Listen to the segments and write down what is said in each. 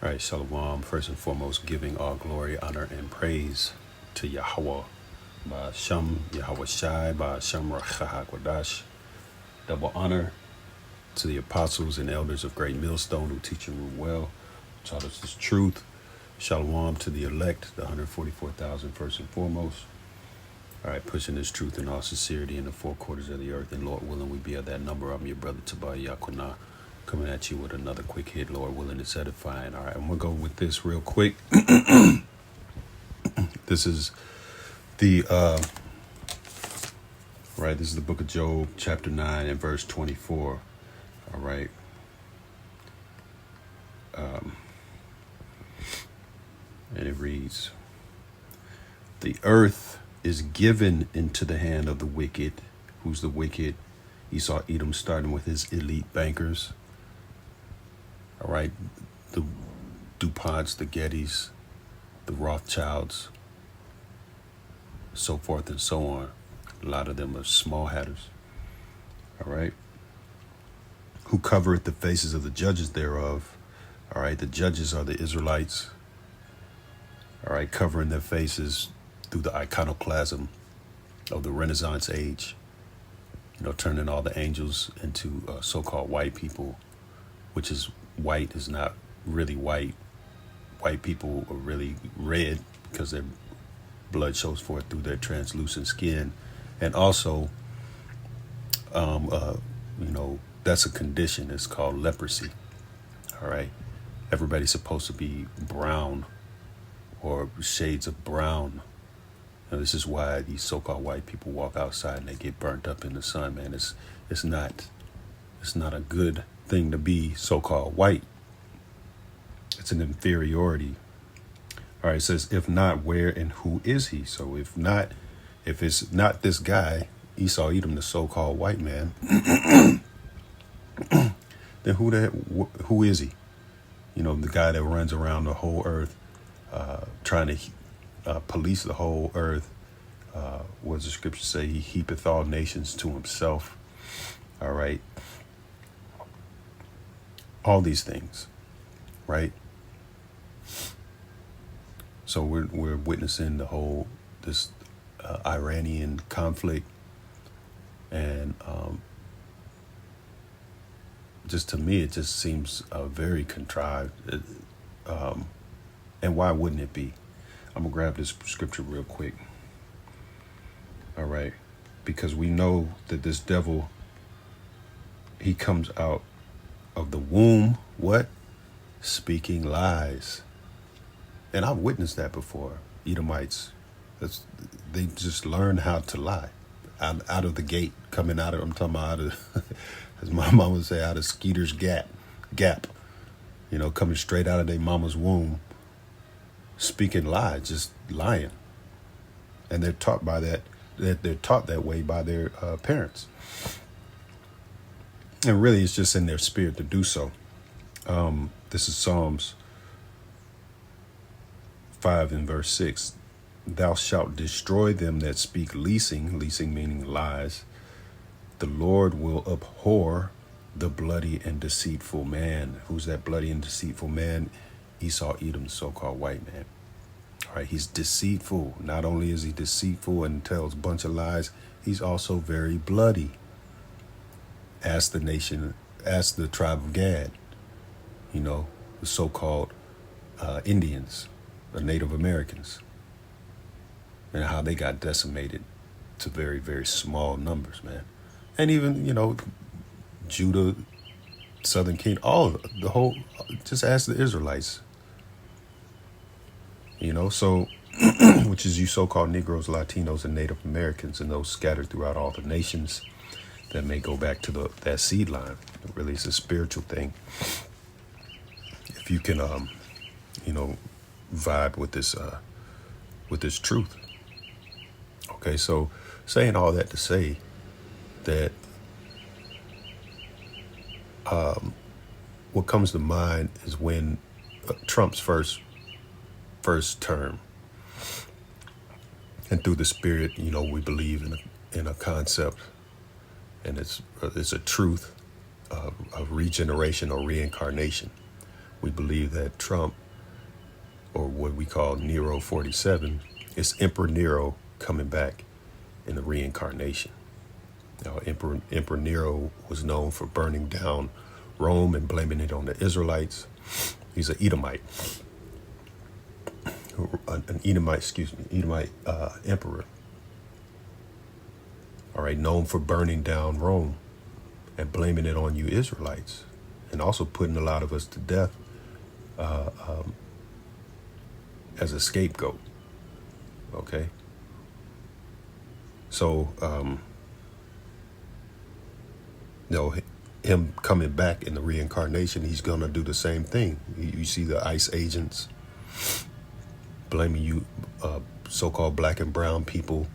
All right, Shalom. First and foremost, giving all glory, honor, and praise to Yahweh. Ba'asham Yahweh Shai, Ba'asham Rachahakwadash. Double honor to the apostles and elders of Great Millstone who teach and rule well, taught us this truth. Shalom to the elect, the 144,000 first and foremost. All right, pushing this truth in all sincerity in the four quarters of the earth, and Lord willing, we be of that number. I'm your brother Tobiah Yakunah, coming at you with another quick hit, Lord willing, it's edifying. All right, I'm going to go with this real quick. This is the, this is the book of Job, chapter 9 and verse 24. All right. And it reads, the earth is given into the hand of the wicked. Who's the wicked? Esau, Edom, starting with his elite bankers. All right. The DuPonts, the Gettys, the Rothschilds, so forth and so on. A lot of them are small hatters. All right. Who covereth the faces of the judges thereof. All right. The judges are the Israelites. All right. Covering their faces through the iconoclasm of the Renaissance age. You know, turning all the angels into so-called white people, which is white is not really white. White people are really red because their blood shows forth through their translucent skin. And also, that's a condition. It's called leprosy. All right. Everybody's supposed to be brown or shades of brown. Now, this is why these so-called white people walk outside and they get burnt up in the sun, man. It's not a good thing to be so-called white. It's an inferiority. All right, it says, if not, where and who is he? So if it's not this guy, Esau, Edom, the so-called white man, then who is he? You know, the guy that runs around the whole earth, trying to police the whole earth. What does the scripture say? He heapeth all nations to himself. All right. All these things, right? So we're witnessing this Iranian conflict, and just to me, it just seems very contrived. And why wouldn't it be? I'm going to grab this scripture real quick. All right. Because we know that this devil, he comes out of the womb, what? Speaking lies. And I've witnessed that before. Edomites, they just learn how to lie. Out of the gate, coming out of, I'm talking about out of, as my mom would say, out of Skeeter's Gap. You know, coming straight out of their mama's womb. Speaking lies, just lying. And they're taught that way by their parents. And really, it's just in their spirit to do so. This is Psalms 5 and verse 6. Thou shalt destroy them that speak leasing meaning lies. The Lord will abhor the bloody and deceitful man. Who's that bloody and deceitful man? Esau, Edom, the so-called white man. All right, he's deceitful. Not only is he deceitful and tells a bunch of lies, he's also very bloody. Ask the tribe of Gad, you know, the so-called Indians, the Native Americans, and how they got decimated to very, very small numbers, man. And even, you know, Judah, Southern Kingdom, just ask the Israelites. You know, so, which is you so-called Negroes, Latinos, and Native Americans, and those scattered throughout all the nations that may go back to that seed line. It really is a spiritual thing. If you can, vibe with this truth. Okay, so saying all that to say that what comes to mind is when Trump's first term, and through the spirit, you know, we believe in a concept, and it's a truth of regeneration or reincarnation. We believe that Trump, or what we call Nero 47, is Emperor Nero coming back in the reincarnation. Now, Emperor Nero was known for burning down Rome and blaming it on the Israelites. He's an Edomite, Edomite emperor. All right, known for burning down Rome and blaming it on you Israelites, and also putting a lot of us to death as a scapegoat. Okay, so him coming back in the reincarnation, he's gonna do the same thing. You see the ICE agents blaming you, so-called black and brown people,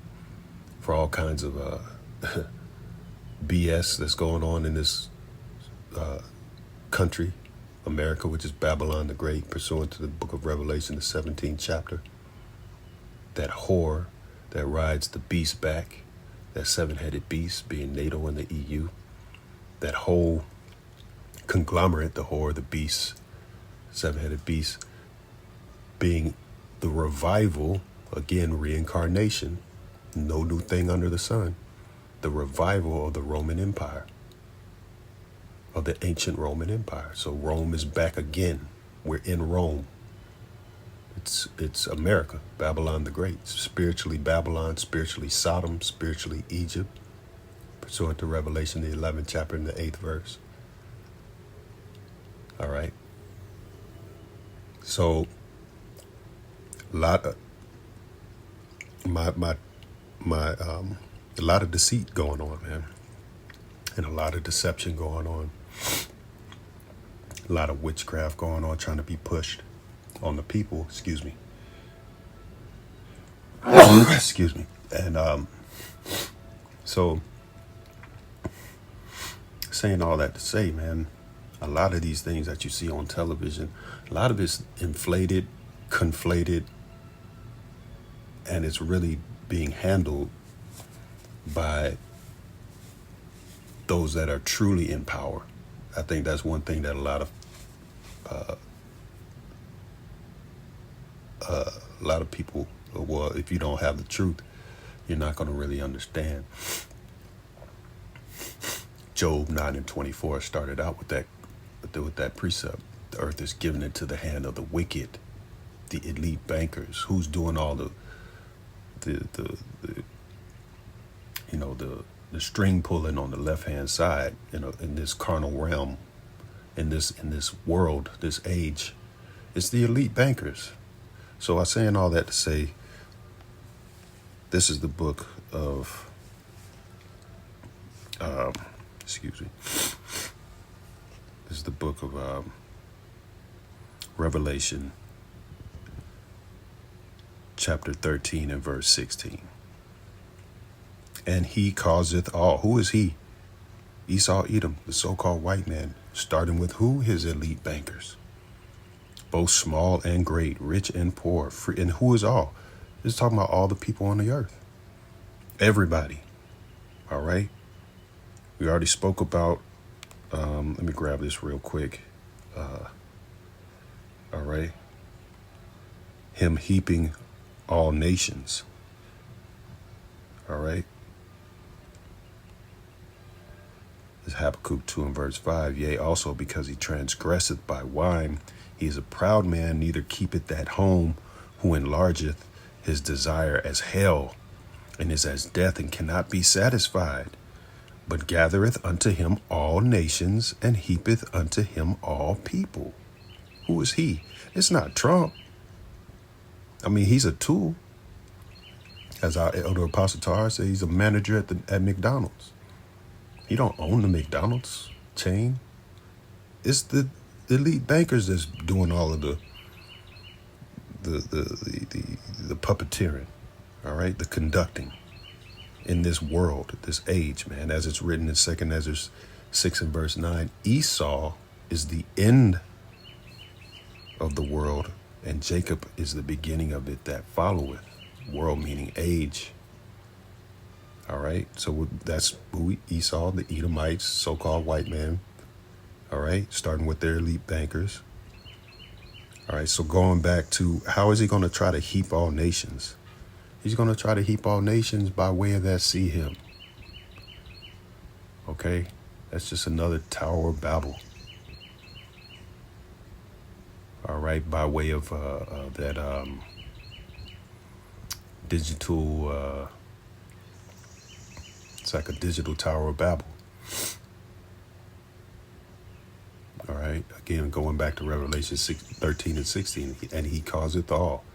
for all kinds of BS that's going on in this country, America, which is Babylon the Great, pursuant to the book of Revelation, the 17th chapter. That whore that rides the beast back, that seven-headed beast being NATO and the EU, that whole conglomerate, the whore, the beast, seven-headed beast, being the revival, again, reincarnation, no new thing under the sun, the revival of the Roman Empire, of the ancient Roman Empire. So Rome is back again. We're in Rome. It's America, Babylon the Great. Spiritually Babylon, spiritually Sodom, spiritually Egypt, pursuant to Revelation, the 11th chapter and the 8th verse. All right. So a lot of a lot of deceit going on, man, and a lot of deception going on, a lot of witchcraft going on, trying to be pushed on the people. Excuse me. Excuse me. And so saying all that to say, man, a lot of these things that you see on television, a lot of it's inflated, conflated, and it's really being handled by those that are truly in power. I think that's one thing that a lot of people, well, if you don't have the truth, you're not going to really understand. Job 9:24 started out with that precept. The earth is given into the hand of the wicked, the elite bankers. Who's doing all the string pulling on the left hand side, in this carnal realm, in this world, this age? It's the elite bankers. So I'm saying all that to say, this is the book of this is the book of Revelation, chapter 13 and verse 16. And he causeth all. Who is he? Esau, Edom, the so-called white man, starting with who? His elite bankers. Both small and great, rich and poor, free. And who is all? It's talking about all the people on the earth. Everybody. All right? We already spoke about, let me grab this real quick. All right? Him heaping all nations. All right? It's Habakkuk 2 and verse 5. Yea, also because he transgresseth by wine, he is a proud man, neither keepeth at home, who enlargeth his desire as hell, and is as death, and cannot be satisfied, but gathereth unto him all nations, and heapeth unto him all people. Who is he? It's not Trump. I mean, he's a tool. As our elder apostle Tahar said, he's a manager at McDonald's. He don't own the McDonald's chain. It's the elite bankers that's doing all of the puppeteering, all right, the conducting in this world, this age, man. As it's written in 2 Ezra 6 and verse 9, Esau is the end of the world, and Jacob is the beginning of it that followeth. World meaning age. All right, so that's who Esau, the Edomites, so-called white man. All right, starting with their elite bankers. All right, so going back to how is he going to try to heap all nations? He's going to try to heap all nations by way of that see him. Okay, that's just another Tower of Babel. All right, by way of that digital, it's like a digital Tower of Babel. All right, again, going back to Revelation 13 and 16, and he causeth all,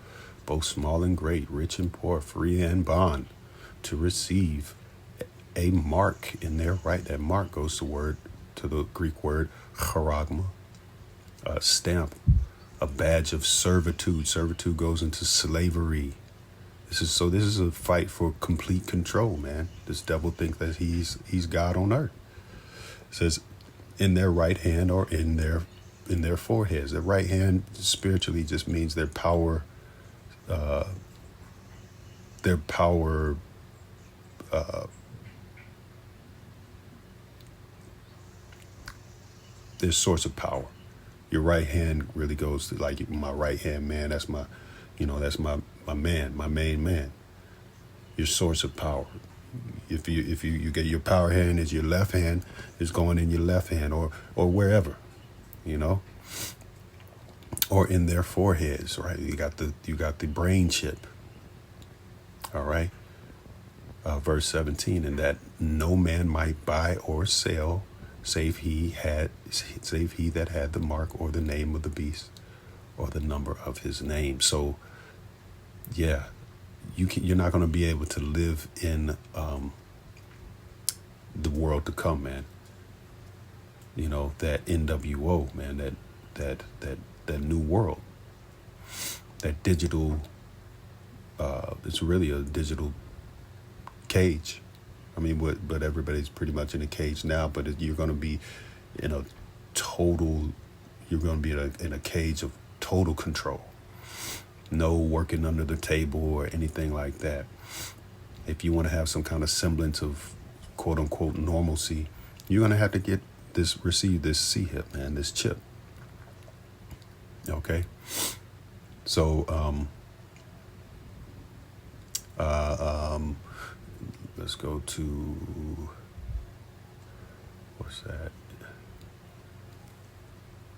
both small and great, rich and poor, free and bond, to receive a mark in their right. That mark goes to the Greek word charagma, a stamp, a badge of servitude. Servitude goes into slavery. This is a fight for complete control, man. This devil thinks that he's God on earth. It says in their right hand or in their foreheads. The right hand spiritually just means their power. Their source of power. Your right hand really goes to like my right hand man. That's my, that's my man, my main man. Your source of power. If you get your power hand is your left hand, is going in your left hand or wherever, or in their foreheads, right? You got the brain chip. All right. Verse 17, and that no man might buy or sell, save he that had the mark or the name of the beast or the number of his name. So, yeah, you're not going to be able to live in the world to come, man. That NWO, man, that new world, that digital. It's really a digital cage. I mean, but everybody's pretty much in a cage now. But you're going to be in a total. You're going to be in a cage of total control. No working under the table or anything like that. If you want to have some kind of semblance of quote unquote normalcy, you're going to have to receive this C-hip, man, this chip. Okay. So, let's go to, what's that?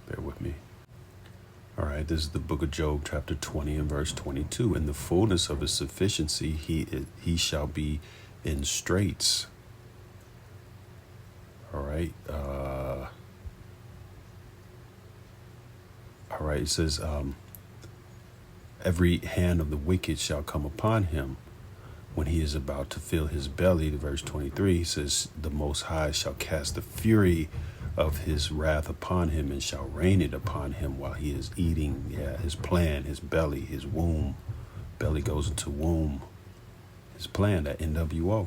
Bear with me. All right, this is the book of Job, chapter 20 and verse 22. In the fullness of his sufficiency, he shall be in straits. All right. All right, it says, every hand of the wicked shall come upon him when he is about to fill his belly. Verse 23 says, the Most High shall cast the fury of his wrath upon him and shall rain it upon him while he is eating. Yeah, his plan, his belly, his womb. Belly goes into womb. His plan, that NWO.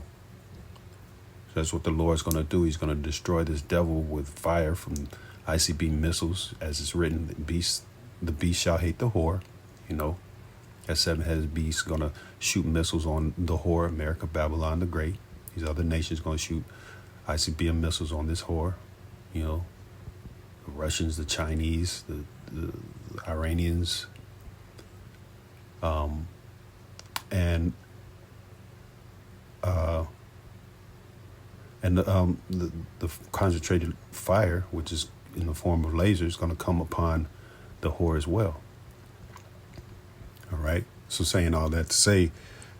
So that's what the Lord's going to do. He's going to destroy this devil with fire from ICB missiles, as it's written. The beast shall hate the whore. That seven-headed beast going to shoot missiles on the whore, America, Babylon the Great. These other nations going to shoot ICBM missiles on this whore. The Russians, the Chinese, the Iranians, and the concentrated fire, which is in the form of lasers, going to come upon the whore as well. All right. So saying all that to say,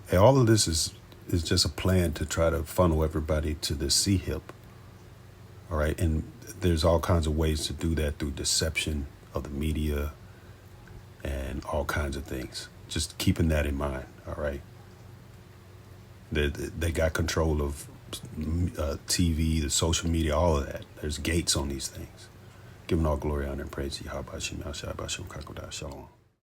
hey, all of this is just a plan to try to funnel everybody to the C-hip. All right. And there's all kinds of ways to do that through deception of the media and all kinds of things. Just keeping that in mind. All right. They got control of TV, the social media, all of that. There's gates on these things. Giving all glory, honor, and praise to Yahweh Shem, Yahshua, Shem, Shalom.